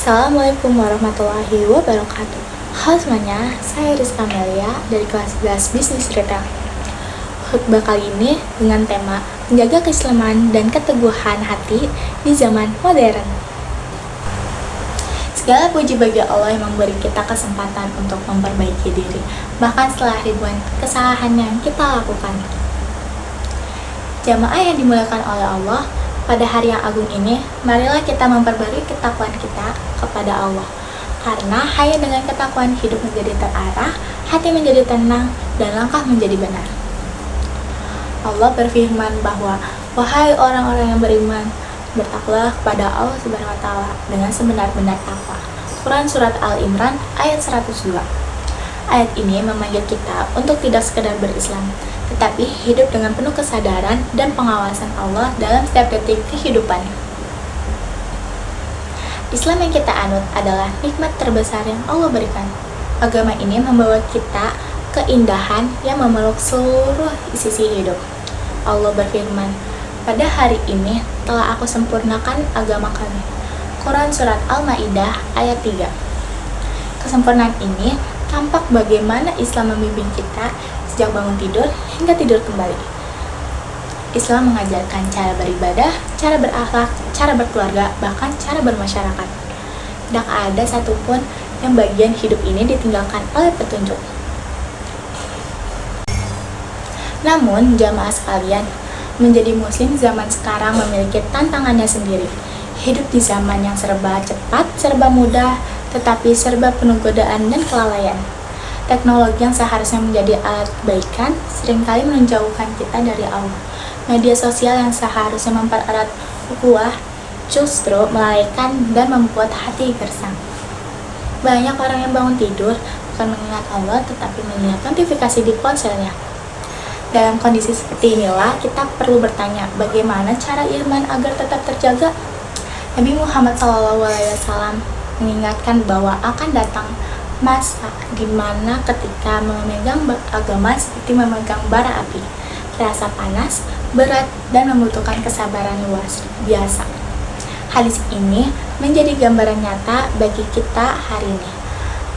Assalamualaikum warahmatullahi wabarakatuh. Halo semuanya, saya Rizka Melia dari kelas 11 Bisnis Retail. Khutbah kali ini dengan tema menjaga keislaman dan keteguhan hati di zaman modern. Segala puji bagi Allah yang memberi kita kesempatan untuk memperbaiki diri, bahkan setelah ribuan kesalahan yang kita lakukan. Jamaah yang dimuliakan oleh Allah, pada hari yang agung ini, marilah kita memperbarui ketakwaan kita kepada Allah. Karena hanya dengan ketakwaan hidup menjadi terarah, hati menjadi tenang, dan langkah menjadi benar. Allah berfirman bahwa, wahai orang-orang yang beriman, bertakwalah kepada Allah Subhanahu wa Ta'ala dengan sebenar-benar takwa. Quran Surat Al-Imran ayat 102. Ayat ini memanggil kita untuk tidak sekedar berislam, tetapi hidup dengan penuh kesadaran dan pengawasan Allah dalam setiap detik kehidupan. Islam yang kita anut adalah nikmat terbesar yang Allah berikan. Agama ini membawa kita keindahan yang memeluk seluruh sisi hidup. Allah berfirman, pada hari ini telah aku sempurnakan agama kami. Quran Surat Al-Ma'idah ayat 3. Kesempurnaan ini tampak bagaimana Islam membimbing kita sejak bangun tidur hingga tidur kembali. Islam mengajarkan cara beribadah, cara berakhlak, cara berkeluarga, bahkan cara bermasyarakat. Tidak ada satupun yang bagian hidup ini ditinggalkan oleh petunjuk. Namun, jamaah sekalian, menjadi muslim zaman sekarang memiliki tantangannya sendiri. Hidup di zaman yang serba cepat, serba mudah, tetapi serba penuh godaan dan kelalaian. Teknologi yang seharusnya menjadi alat kebaikan seringkali menjauhkan kita dari Allah. Media sosial yang seharusnya mempererat ukhuwah justru melalaikan dan membuat hati gersang. Banyak orang yang bangun tidur bukan mengingat Allah tetapi melihat notifikasi di ponselnya. Dalam kondisi seperti inilah kita perlu bertanya bagaimana cara iman agar tetap terjaga. Nabi Muhammad SAW mengingatkan bahwa akan datang masa di mana ketika memegang agama seperti memegang bara api, terasa panas, berat, dan membutuhkan kesabaran luar biasa. Hadis ini menjadi gambaran nyata bagi kita hari ini.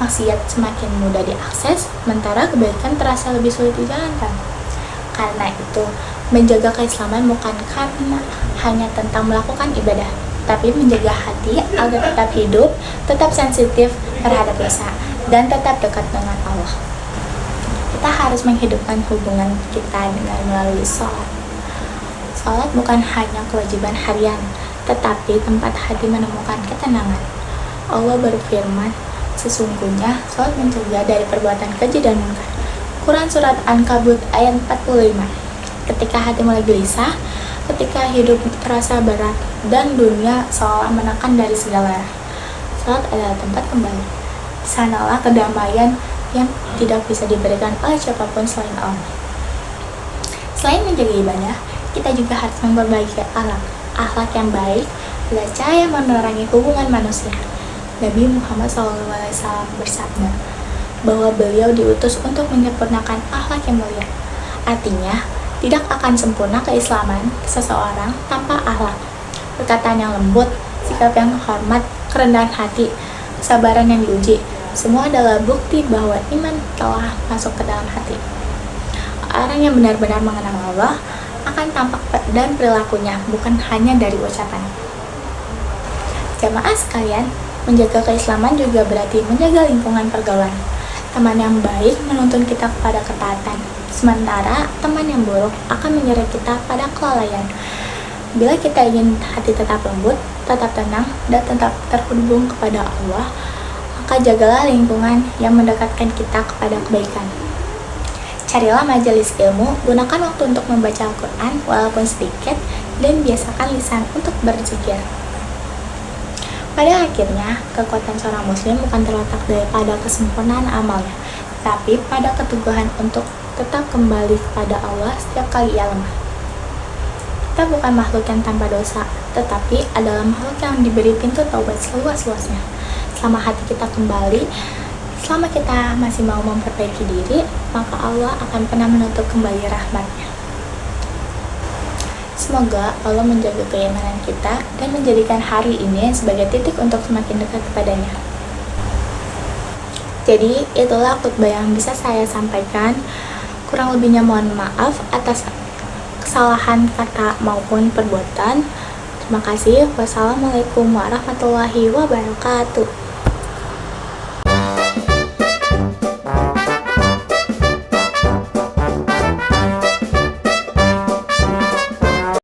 Maksiat semakin mudah diakses, sementara kebaikan terasa lebih sulit dijalankan. Karena itu, menjaga keislaman bukan karena hanya tentang melakukan ibadah, tapi menjaga hati agar tetap hidup, tetap sensitif terhadap dosa, dan tetap dekat dengan Allah. Kita harus menghidupkan hubungan kita dengan melalui sholat. Sholat bukan hanya kewajiban harian, tetapi tempat hati menemukan ketenangan. Allah berfirman, sesungguhnya sholat mencegah dari perbuatan keji dan munkar. Quran Surat An-Kabut ayat 45. Ketika hati mulai gelisah, ketika hidup terasa berat, dan dunia seolah menekan dari segala arah, sholat adalah tempat kembali. Sanalah kedamaian yang tidak bisa diberikan oleh siapapun selain Allah. Selain menjaga ibadah, kita juga harus memperbaiki akhlak yang baik adalah cahaya menerangi hubungan manusia. Nabi Muhammad SAW bersabda bahwa beliau diutus untuk menyempurnakan akhlak yang mulia. Artinya, tidak akan sempurna keislaman seseorang tanpa akhlak. Perkataan yang lembut, sikap yang hormat, kerendahan hati, kesabaran yang diuji, semua adalah bukti bahwa iman telah masuk ke dalam hati. Orang yang benar-benar mengenal Allah akan tampak dan perilakunya, bukan hanya dari ucapan. Jamaah sekalian, menjaga keislaman juga berarti menjaga lingkungan pergaulan. Teman yang baik menuntun kita kepada ketaatan, sementara teman yang buruk akan menyeret kita pada kelalaian. Bila kita ingin hati tetap lembut, tetap tenang, dan tetap terhubung kepada Allah, maka jagalah lingkungan yang mendekatkan kita kepada kebaikan. Carilah majelis ilmu, gunakan waktu untuk membaca Al-Quran walaupun sedikit, dan biasakan lisan untuk berzikir. Pada akhirnya, kekuatan seorang muslim bukan terletak daripada kesempurnaan amalnya, tapi pada keteguhan untuk tetap kembali kepada Allah setiap kali ia lemah. Kita bukan makhluk yang tanpa dosa, tetapi adalah makhluk yang diberi pintu taubat seluas-luasnya. Selama hati kita kembali, selama kita masih mau memperbaiki diri, maka Allah akan pernah menutup kembali rahmat-Nya. Semoga Allah menjaga keimanan kita dan menjadikan hari ini sebagai titik untuk semakin dekat kepadanya. Jadi itulah khutbah yang bisa saya sampaikan. Kurang lebihnya mohon maaf atas kesalahan kata maupun perbuatan. Terima kasih. Wassalamualaikum warahmatullahi wabarakatuh.